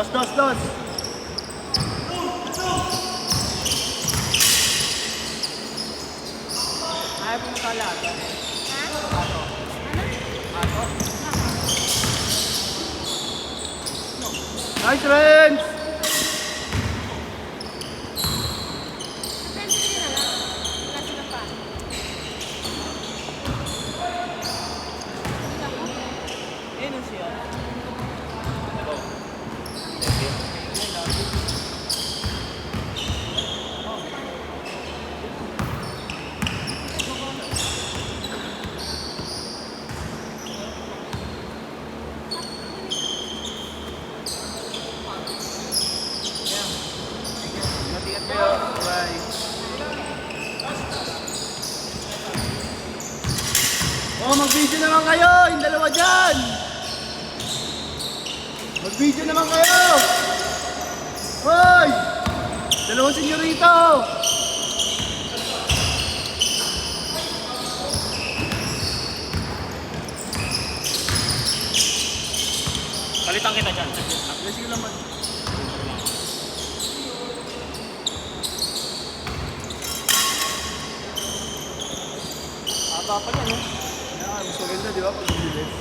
Dos. Ayaw mo kalata. Nice, Renz! Matigat kayo. Bye. Oh, mag-video naman kayo! Yung dalawa dyan! Mag-video naman kayo! Hoy! Dalawang senyorito! Palitan kita dyan. Sige lang man. Aba pa yan, eh. Yan, mas maganda, di ba? Pag bilis.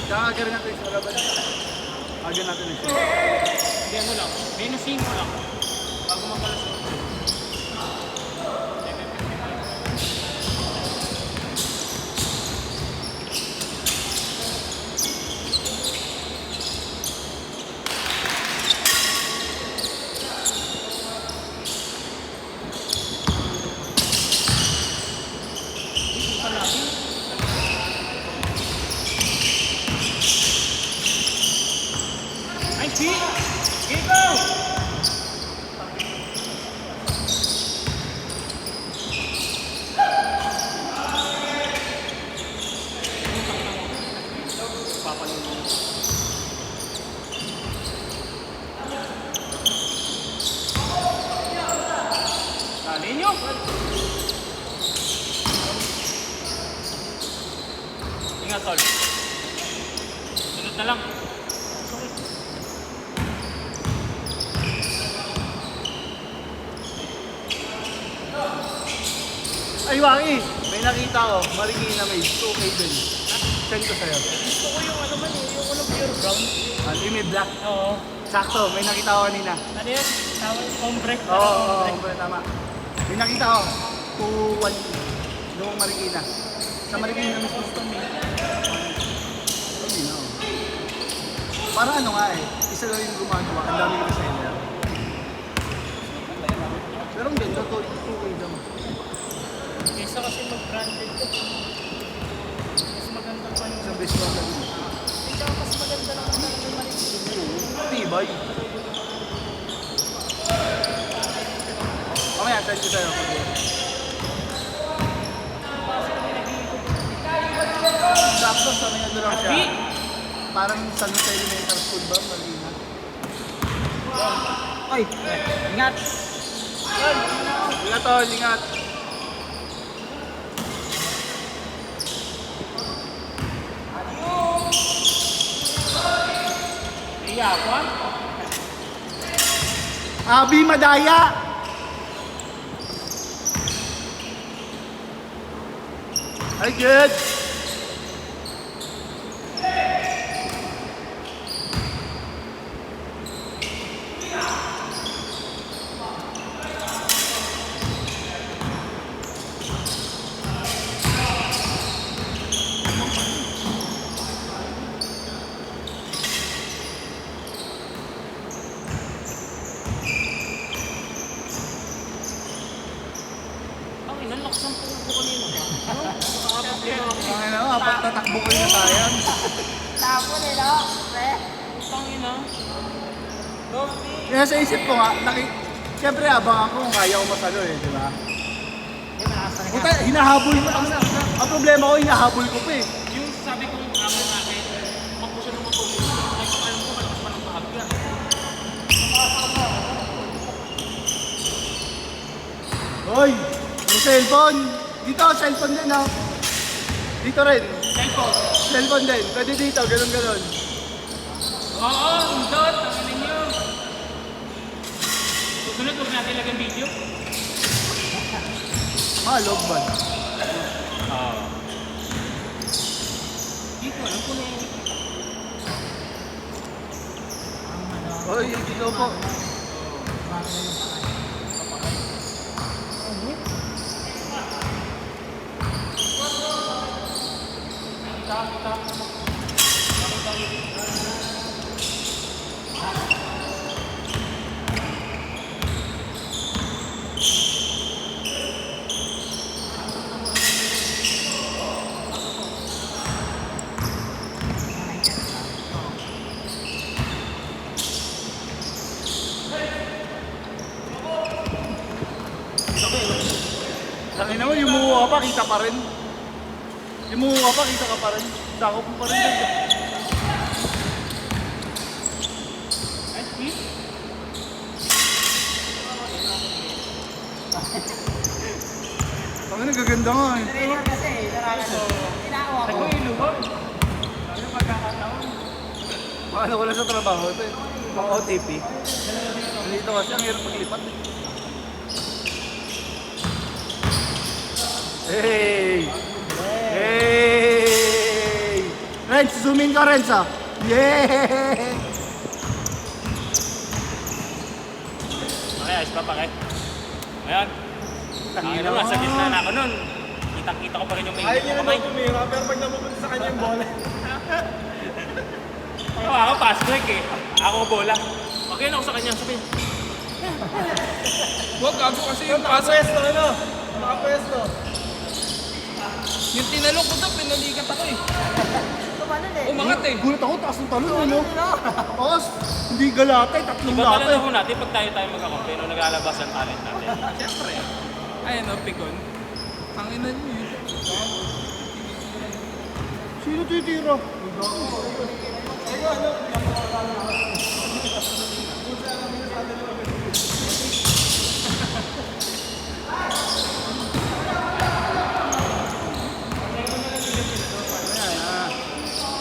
Tsaka agad natin sa laban. Agad natin ito. Hindi mo lang. Minusin mo lang. Bago magkalas mo. Nice hit! Here you go! Dali nyo! Ingat, Tol. Sunod na lang. Ay, Waki! May nakita ko. Marikina may 2K din. Send ko sa'yo. Gusto ko yung ano man eh, yung walang pure brown. May black. Oo. Sakto, may nakita ko kanina. Ano yun? Tawag, ombre. Oo, tama. May nakita ko. 2-1 noong Marikina. Sa Marikina mismo. Custom eh. Hindi na. Para ano nga eh. Isa lang yung gumagawa. Ang dami yung seller. Pero ang ganda to. 2K daw. Kesa kasi mag-branded ko. Mas maganda pa yung... Sa best one na din. Ikaw mas maganda lang ang talagang Marikina. Tibay. Mamaya, send ko sa'yo. Sakto, sa may ano lang siya. Parang San Jose Elementary School ba? Marina. Ay! Ingat! Ingat tol, ingat. Iya ako ah. Abi Madaya! Ay, good! Ang ina, lakas ang puno ko kanina. Ano? Nakakaproblema ako. Ang ina, apat tatakbo ko na sayang. Tapon eh, no? Pre? Utang ina. Kaya sa isip ko nga, siyempre abang ako kung kaya ko masalo eh, di ba? Puta, hinahabol mo lang na. Ang problema ko, hinahabol ko pa eh. Yung sabi kong kama natin, tumakbo siya ng matuloy. Ay, kung alam ko, malakas pa ng bahagya. Hoy! Yung cellphone! Dito, cellphone din ha. Dito rin. Cellphone. Cellphone din. Pwede dito, ganun. Oo, indot. Ang ina Susunod, huwag natin lagyan video. Log ba? Oo. Dito, alam ko na yun. Oy, ikaw po. Laki naman, yung muha pa, kita pa rin. Yung muha pa, kita ka pa rin. Sakop mo pa rin. Ay, sweet. Ang nagaganda nga eh. Trailer kasi, nararamdaman. Tinawa ko. Ako yung luhod. Ano pagkakataon? Paano ko lang sa trabaho ito eh. Mga OTP. Dito kasi ang hirap maglipat eh. Hey! Hey! Renz, zoom in ka Renz ah! Yeah! Okay, ayos pa pa kay. Ngayon. Ang ina nga, sa gitna na ako nun. Kitang-kita ko pa rin yung may Ayaw ko niya kamay. naman tumira, pero pag napupunta sa kanya yung bola. Ako pass break eh. Ako bola. Okay na ako sa kanya. Sabihin. Huwag, gago kasi yung nakapwesto, ano? Nakapwesto. Yung tinalong ko daw, pinalikat ako eh. Tumalon eh. Umangat eh. Gulat ako, taas ng talon ano? Taas, hindi galatay, tatlong Iba pala latay. na natin pag tayo magkakampi nung naglalabas ang talent natin. Siyempre. Ayan o, pikon. Tanginan niyo eh. Sino titira?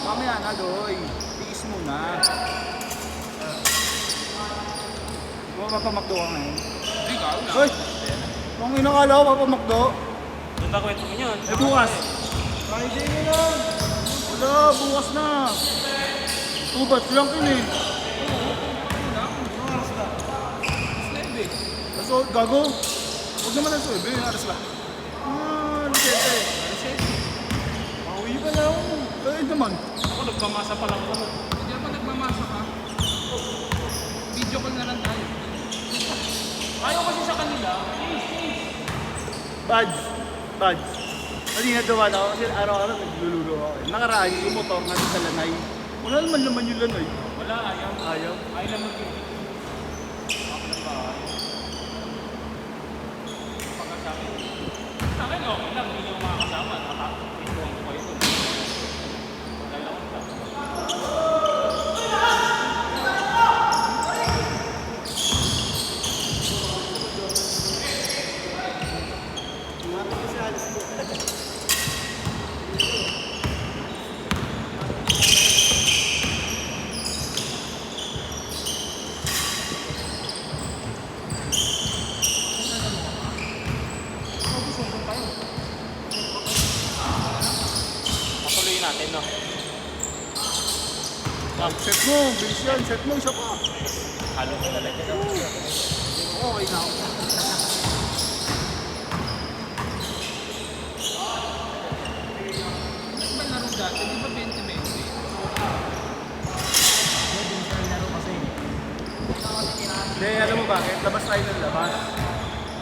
Mamaya na, Doy. Tiis muna. Huwag mapamakdo ka ngayon. Hindi ka, wala. Hoy! Kung inakala ko mapamakdo, Doon ba kwento mo yun? eh bukas. Friday na lang. Wala, bukas na. Tubats lang yun eh. Snebe. So, gago. Huwag naman ang sobe, aras lang. Lisete. Pauwi pa lang. Eh naman. Ako nagpamasa pa lang ako. Hindi naman nagmamasa ka. Video call na lang tayo. Ayaw kasi sa kanila. Buds. Buds. Kanina dumaan ako kasi araw-araw naglululo ako. Nakaraan yung motor natin sa lanay. Wala naman laman yung lanay. Wala, ayaw. Ayaw. Ayaw lang mag-ibig. Ako ng bahay. Pagka sa akin okay lang. Hindi yung mga kasama. Nakapituan ko kayo doon. Dalawang lang. Patuloy natin, no? Set mo, bilis yan. Set mo, isa pa. Halo ko talaga. Okay na ako. Ano ba laro dati? Di ba 20-20? Hindi, alam mo bakit? Labas tayo ng labas.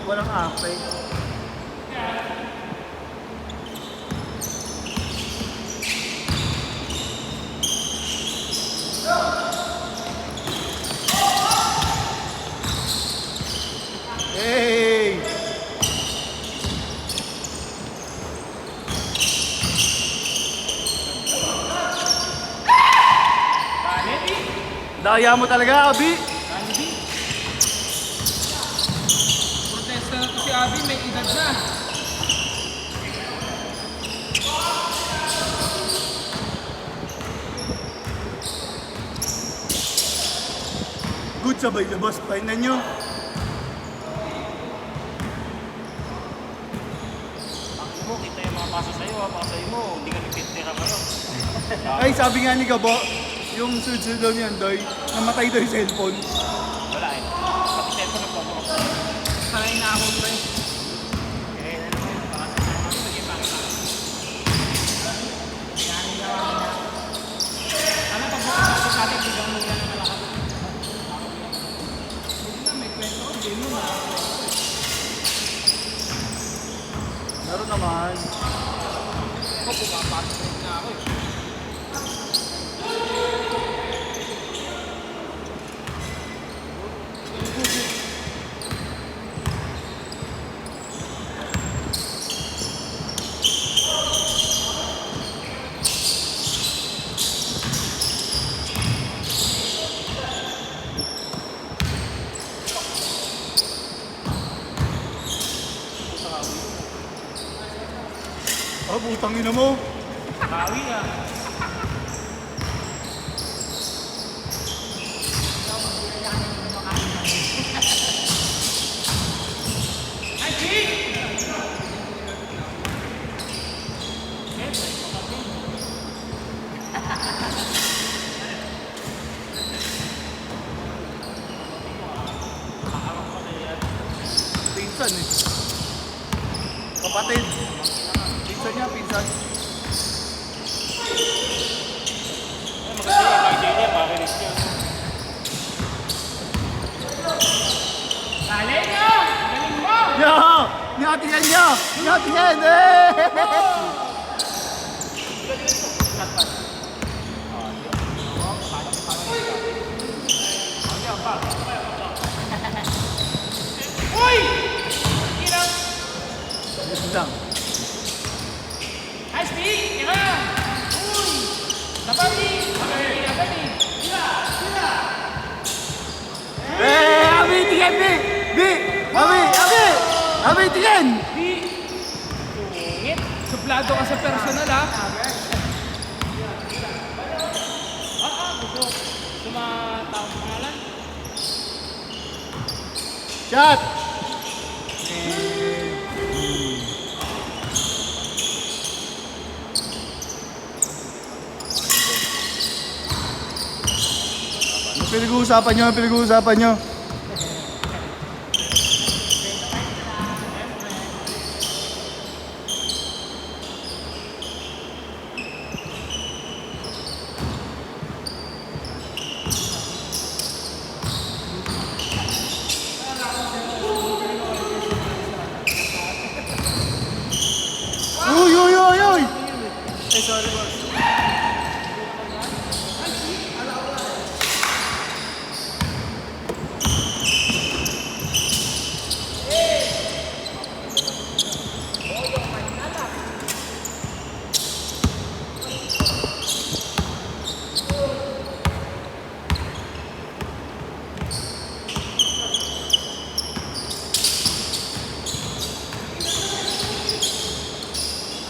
Walang ape. Hey! Daya mo talaga, Abi. Andy? Protesta na to si Abby, may edad na. Good sabay labas. Painan nyo. mapapasay mo, hindi ka nipitira kayo. Ay, sabi nga ni Gabo, yung sunod daw niyan, Doy, namatay daw yung cellphone. Wala eh. Pati cellphone nagpapuro. Sanay na ako, pre. Eh, ano mo yun, pangasasama mo, naging pangit. Ano pag makasakot natin, biglang mo yan ang malakas. Hindi na, may kwento ko, hindi mo na. Meron naman. Ako, pumapasok rin na ako eh. Oh, putang ina mo. Kawi ah. Pinsan eh. Kapatid. Pinsan niya, pinsan. Maganda yung idea niya, marinig niya. Galing nyo! Galing mo! Yo! Niyatiyan niya! Niyatiyan! Eh! Uy! Hirap! Yes lang. Ay, speak! Tira! Uy! Napati! Napati! Eh! Abi! Tingin! Bi! Bi! Abi! Abi! Abi! Tingin! Sungit! Suplado ka sa personal ha? Gusto. Sumataong pangalan. Shot! Pinag-uusapan nyo, pinag-uusapan nyo. Uy, uy, uy, uy! Eh, sorry, boss.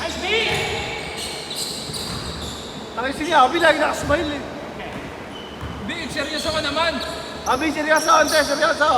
Ay, speak! Ay, sige, Abi, lagi nakasmile eh. Hindi, seryoso ka naman. Abi, seryoso, ante, seryoso.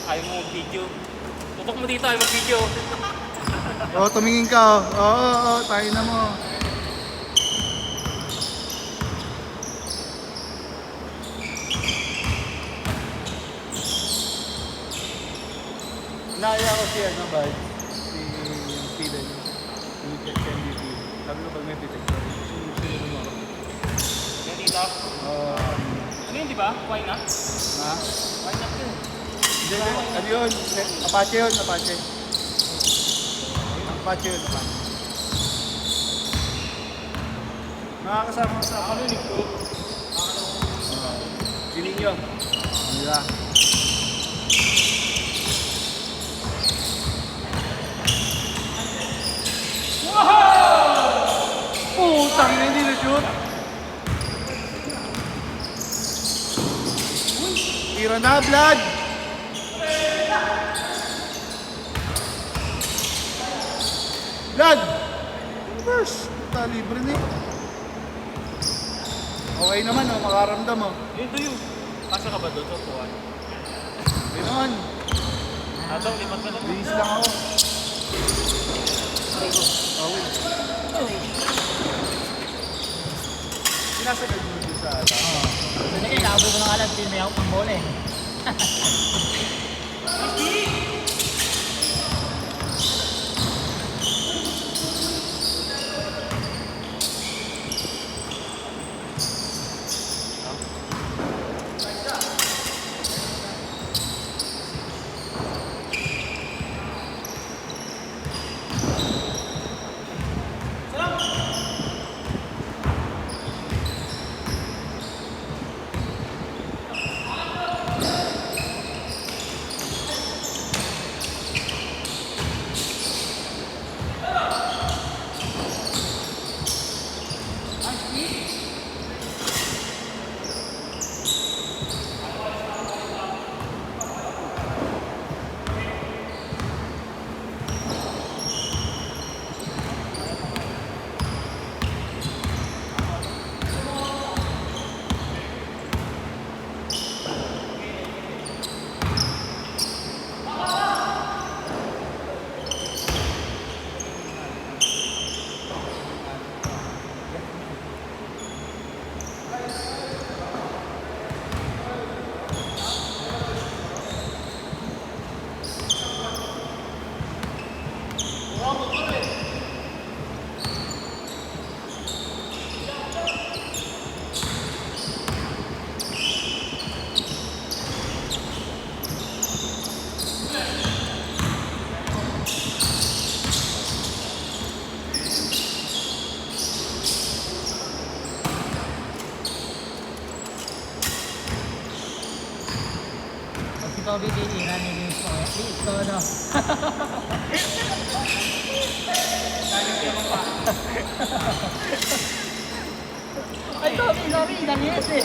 Ayaw mo video. Tutok mo dito, ayaw mo video. Oh, tumingin ka, oh. Oo, oo, tayo na mo. Naaya ko si ano ba? Si Steven. Yung MVP. Sabi ko pag may detector, susunod mo ako. Yan dito. Ano yun, di ba? Why not? Ha? Why not yun? Hindi, ano yun? Apache yun, Apache. Apache yun, Apache. Nakakasama ko sa Ano yun, Nico? Sininyo. Nila. Putang na, hindi na shoot. Tira na, Vlad! Vlad! First, puta, libre na eh. Okay naman, oh, makaramdam oh. Ito yun. Pasa ka ba doon sa upuan? Ganoon. Atong, lipat ka lang. Bihis lang ako. Awin. Sinasagad mo dito sa ata. Sige, nakabot ko ng alam, may ako pang bola eh. Ikaw bibili ni Listo, no? Ay, sorry, Daniel eh.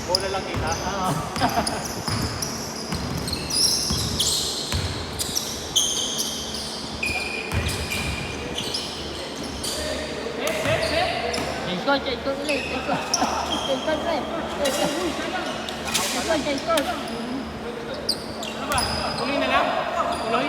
Bola lang kita. Chạy con lên, chạy con lên. Chạy con. Ano ba? Tuloy na lang? Tuloy?